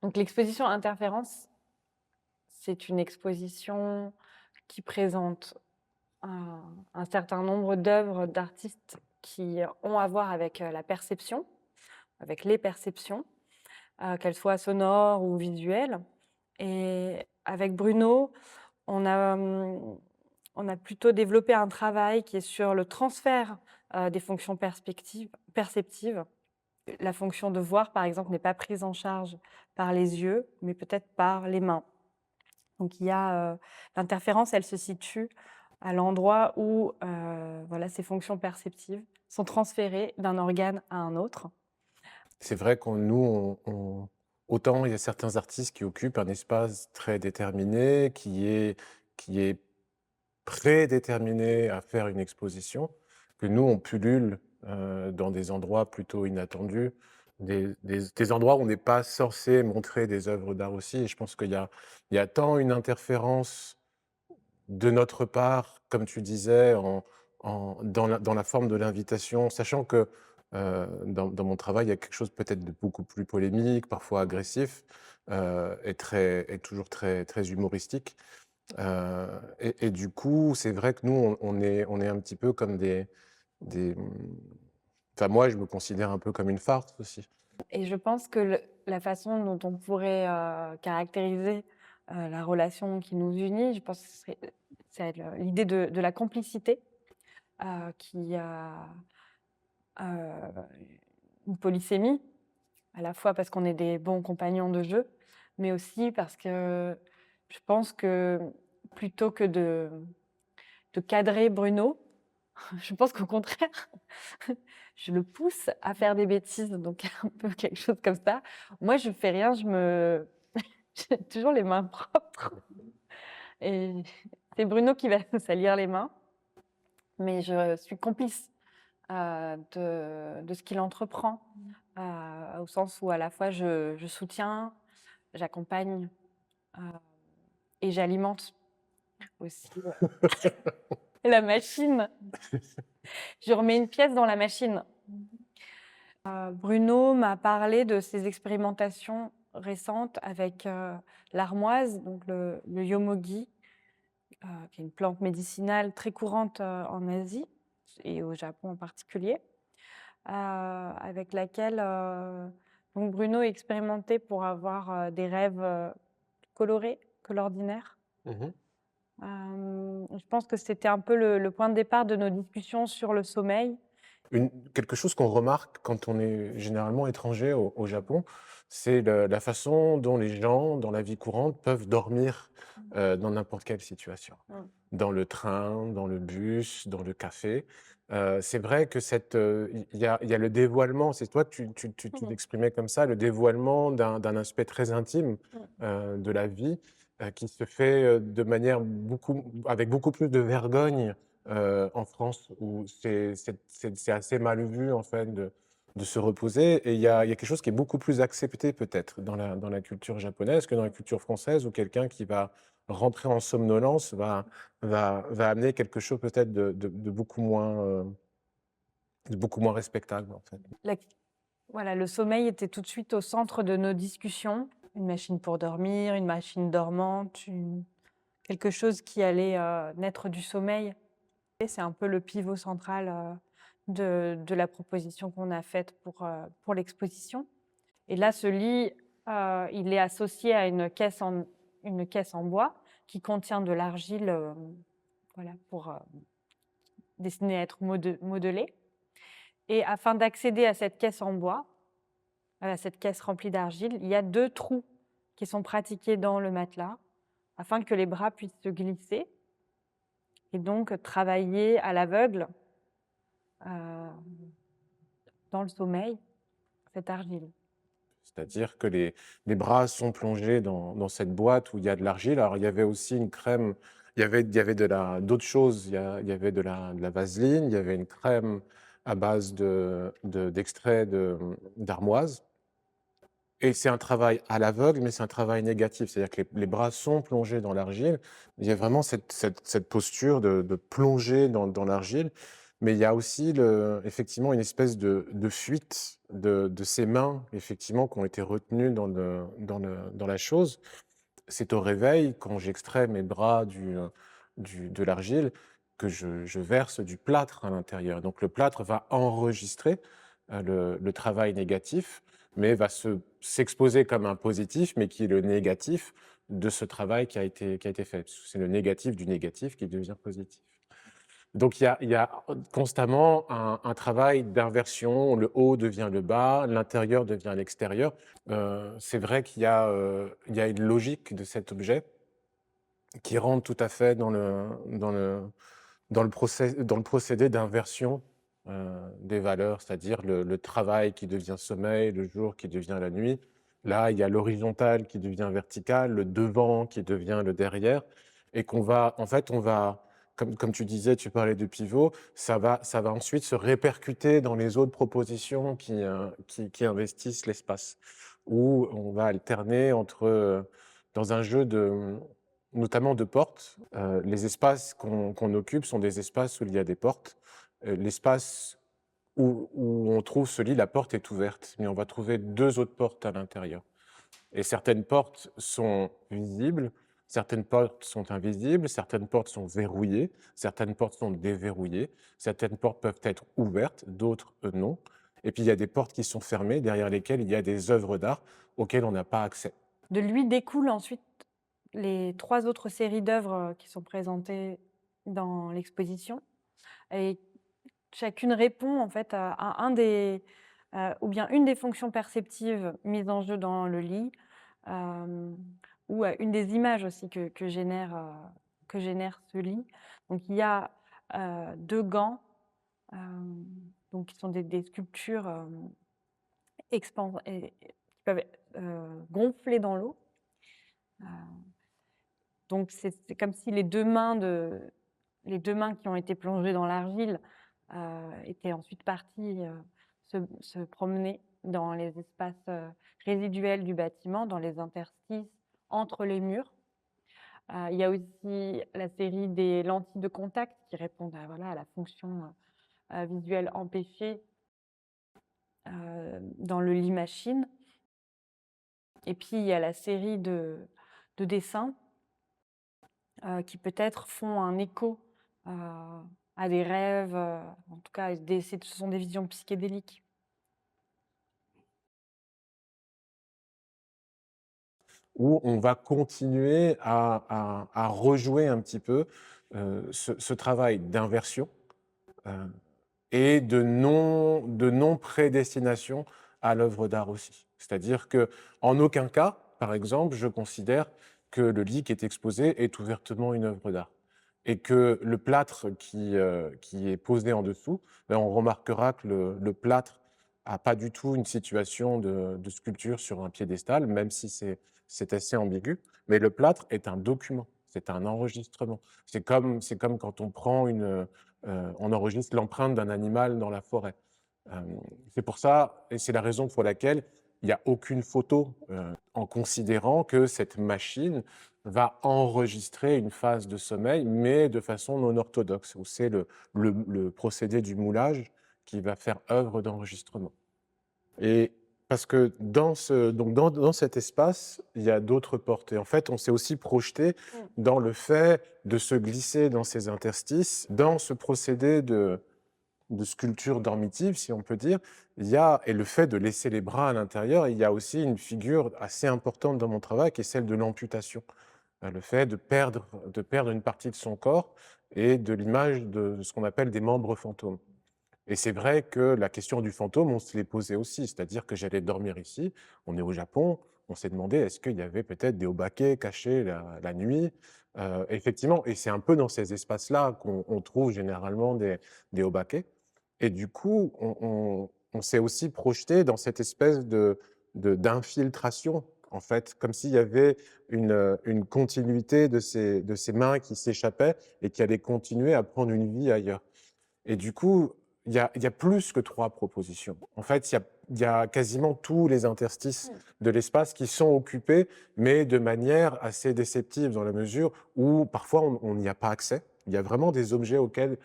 Donc l'exposition Interférence, c'est une exposition qui présente un certain nombre d'œuvres d'artistes qui ont à voir avec la perception, avec les perceptions, qu'elles soient sonores ou visuelles. Et avec Bruno, on a, on a plutôt développé un travail qui est sur le transfert des fonctions perceptives. La fonction de voir, par exemple, n'est pas prise en charge par les yeux, mais peut-être par les mains. Donc il y a l'interférence, elle se situe à l'endroit où voilà, ces fonctions perceptives sont transférées d'un organe à un autre. C'est vrai qu'on nous, autant il y a certains artistes qui occupent un espace très déterminé, qui est prédéterminé à faire une exposition, que nous, on pullule, dans des endroits plutôt inattendus, des endroits où on n'est pas censé montrer des œuvres d'art aussi et je pense qu'il y a tant une interférence de notre part, comme tu disais, dans la forme de l'invitation, sachant que, dans mon travail, il y a quelque chose peut-être de beaucoup plus polémique, parfois agressif, et toujours très très humoristique. Et du coup, c'est vrai que nous, on est un petit peu comme enfin moi, je me considère un peu comme une farce aussi. Et je pense que la façon dont on pourrait caractériser la relation qui nous unit, je pense que c'est l'idée de la complicité qui a une polysémie, à la fois parce qu'on est des bons compagnons de jeu, mais aussi parce que je pense que plutôt que de cadrer Bruno, je pense qu'au contraire, je le pousse à faire des bêtises, donc un peu quelque chose comme ça. Moi, je fais rien, j'ai toujours les mains propres et c'est Bruno qui va me salir les mains, mais je suis complice de ce qu'il entreprend, au sens où à la fois je soutiens, j'accompagne et j'alimente aussi la machine. Je remets une pièce dans la machine. Bruno m'a parlé de ses expérimentations récentes avec l'armoise, donc le yomogi, qui est une plante médicinale très courante en Asie et au Japon en particulier, avec laquelle donc Bruno expérimentait pour avoir des rêves colorés que l'ordinaire. Mmh. Je pense que c'était un peu le point de départ de nos discussions sur le sommeil. Quelque chose qu'on remarque quand on est généralement étranger au Japon, c'est la façon dont les gens, dans la vie courante, peuvent dormir, dans n'importe quelle situation. Mmh. Dans le train, dans le bus, dans le café. C'est vrai que il y a le dévoilement, c'est toi tu Mmh. l'exprimais comme ça, le dévoilement d'un aspect très intime, Mmh. de la vie, qui se fait, de manière avec beaucoup plus de vergogne, en France où c'est assez mal vu en fait de se reposer et il y a quelque chose qui est beaucoup plus accepté peut-être dans la culture japonaise que dans la culture française où quelqu'un qui va rentrer en somnolence va amener quelque chose peut-être de beaucoup moins respectable en fait. La- Voilà, le sommeil était tout de suite au centre de nos discussions. Une machine pour dormir, une machine dormante, quelque chose qui allait naître du sommeil. Et c'est un peu le pivot central de la proposition qu'on a faite pour l'exposition. Et là, ce lit, il est associé à une caisse en bois qui contient de l'argile voilà, pour destinée à être modelée. Et afin d'accéder à cette caisse en bois, à cette caisse remplie d'argile, il y a 2 trous qui sont pratiqués dans le matelas afin que les bras puissent se glisser et donc travailler à l'aveugle, heu, dans le sommeil, cette argile. C'est-à-dire que les bras sont plongés dans cette boîte où il y a de l'argile. Alors il y avait aussi une crème, il y avait d'autres choses, il y avait de la vaseline, il y avait une crème à base d'extrait d'armoise. Et c'est un travail à l'aveugle, mais c'est un travail négatif. C'est-à-dire que les bras sont plongés dans l'argile. Il y a vraiment cette posture de plonger dans l'argile. Mais il y a aussi effectivement une espèce de fuite de ces mains, effectivement, qui ont été retenues dans la chose. C'est au réveil, quand j'extrais mes bras de l'argile, que je verse du plâtre à l'intérieur. Donc le plâtre va enregistrer le travail négatif, mais va s'exposer comme un positif, mais qui est le négatif de ce travail qui a été fait. C'est le négatif du négatif qui devient positif. Donc il y a constamment un travail d'inversion, le haut devient le bas, l'intérieur devient l'extérieur. C'est vrai il y a une logique de cet objet qui rentre tout à fait dans le procédé d'inversion des valeurs, c'est-à-dire le travail qui devient sommeil, le jour qui devient la nuit. Là, il y a l'horizontal qui devient vertical, le devant qui devient le derrière, et en fait, comme tu disais, tu parlais de pivot, ça va ensuite se répercuter dans les autres propositions qui investissent l'espace, où on va alterner dans un jeu notamment de portes. Les espaces qu'on occupe sont des espaces où il y a des portes. L'espace où on trouve ce lit, la porte est ouverte, mais on va trouver 2 autres portes à l'intérieur. Et certaines portes sont visibles, certaines portes sont invisibles, certaines portes sont verrouillées, certaines portes sont déverrouillées, certaines portes peuvent être ouvertes, d'autres non. Et puis il y a des portes qui sont fermées, derrière lesquelles il y a des œuvres d'art auxquelles on n'a pas accès. De lui découlent ensuite les 3 autres séries d'œuvres qui sont présentées dans l'exposition et chacune répond en fait à un des ou bien une des fonctions perceptives mises en jeu dans le lit, ou à une des images aussi que génère ce lit. Donc il y a 2 gants, donc qui sont des sculptures qui peuvent gonfler dans l'eau. Donc c'est comme si les deux mains qui ont été plongées dans l'argile étaient ensuite parties se promener dans les espaces résiduels du bâtiment, dans les interstices entre les murs. Il y a aussi la série des lentilles de contact qui répondent à la fonction visuelle empêchée dans le lit machine. Et puis il y a la série de dessins qui peut-être font un écho à des rêves, en tout cas, ce sont des visions psychédéliques. Où on va continuer à rejouer un petit peu ce travail d'inversion et de non-prédestination à l'œuvre d'art aussi. C'est-à-dire qu'en aucun cas, par exemple, je considère que le lit qui est exposé est ouvertement une œuvre d'art. Et que le plâtre qui est posé en dessous, ben on remarquera que le plâtre n'a pas du tout une situation de sculpture sur un piédestal, même si c'est assez ambigu. Mais le plâtre est un document, c'est un enregistrement. C'est comme quand on enregistre l'empreinte d'un animal dans la forêt. C'est pour ça, et c'est la raison pour laquelle il n'y a aucune photo en considérant que cette machine va enregistrer une phase de sommeil, mais de façon non orthodoxe, où c'est le procédé du moulage qui va faire œuvre d'enregistrement. Et parce que dans cet espace, il y a d'autres portes. Et en fait, on s'est aussi projeté dans le fait de se glisser dans ces interstices, dans ce procédé de sculpture dormitive, si on peut dire, et le fait de laisser les bras à l'intérieur, il y a aussi une figure assez importante dans mon travail qui est celle de l'amputation. Le fait de perdre une partie de son corps et de l'image de ce qu'on appelle des membres fantômes. Et c'est vrai que la question du fantôme, on se l'est posée aussi, c'est-à-dire que j'allais dormir ici, on est au Japon, on s'est demandé est-ce qu'il y avait peut-être des obakés cachés la nuit. Effectivement, et c'est un peu dans ces espaces-là qu'on trouve généralement des obakés. Et du coup, on s'est aussi projeté dans cette espèce d'infiltration, en fait, comme s'il y avait une continuité de ces mains qui s'échappaient et qui allaient continuer à prendre une vie ailleurs. Et du coup, il y a plus que 3 propositions. En fait, il y a quasiment tous les interstices de l'espace qui sont occupés, mais de manière assez déceptive dans la mesure où parfois on n'y a pas accès. Il y a vraiment des objets auxquels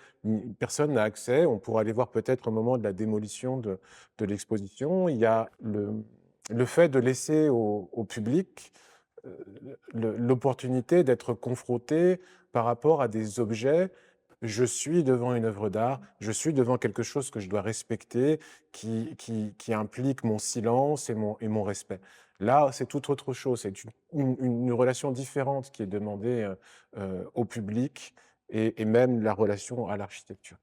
personne n'a accès. On pourra les voir peut-être au moment de la démolition de l'exposition. Il y a le fait de laisser au public l'opportunité d'être confronté par rapport à des objets. Je suis devant une œuvre d'art, je suis devant quelque chose que je dois respecter, qui implique mon silence et mon respect. Là, c'est tout autre chose, c'est une relation différente qui est demandée au public et même la relation à l'architecture.